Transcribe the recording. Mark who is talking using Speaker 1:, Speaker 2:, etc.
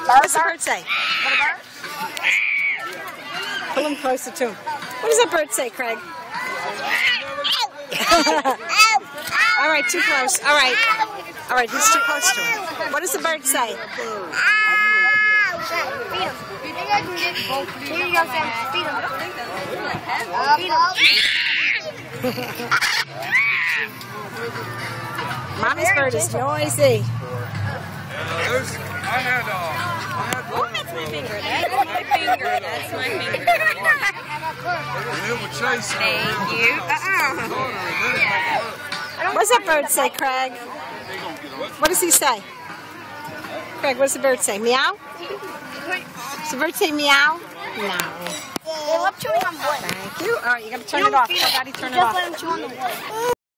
Speaker 1: What does the bird say? Pull him closer to him. What does that bird say, Craig? All right, too close. All right. All right, he's too close to him. What does the bird say? Mommy's bird is noisy.
Speaker 2: Oh, that's my finger. That's my finger. That's my finger. Thank you.
Speaker 1: What does that bird say, Craig? What does he say? Craig, what does the bird say? Meow? Does the bird say meow? No.
Speaker 3: They love chewing on wood.
Speaker 1: Thank you. All right, you got to turn it off. Daddy, turn it off.
Speaker 3: Just let them chew on the wood.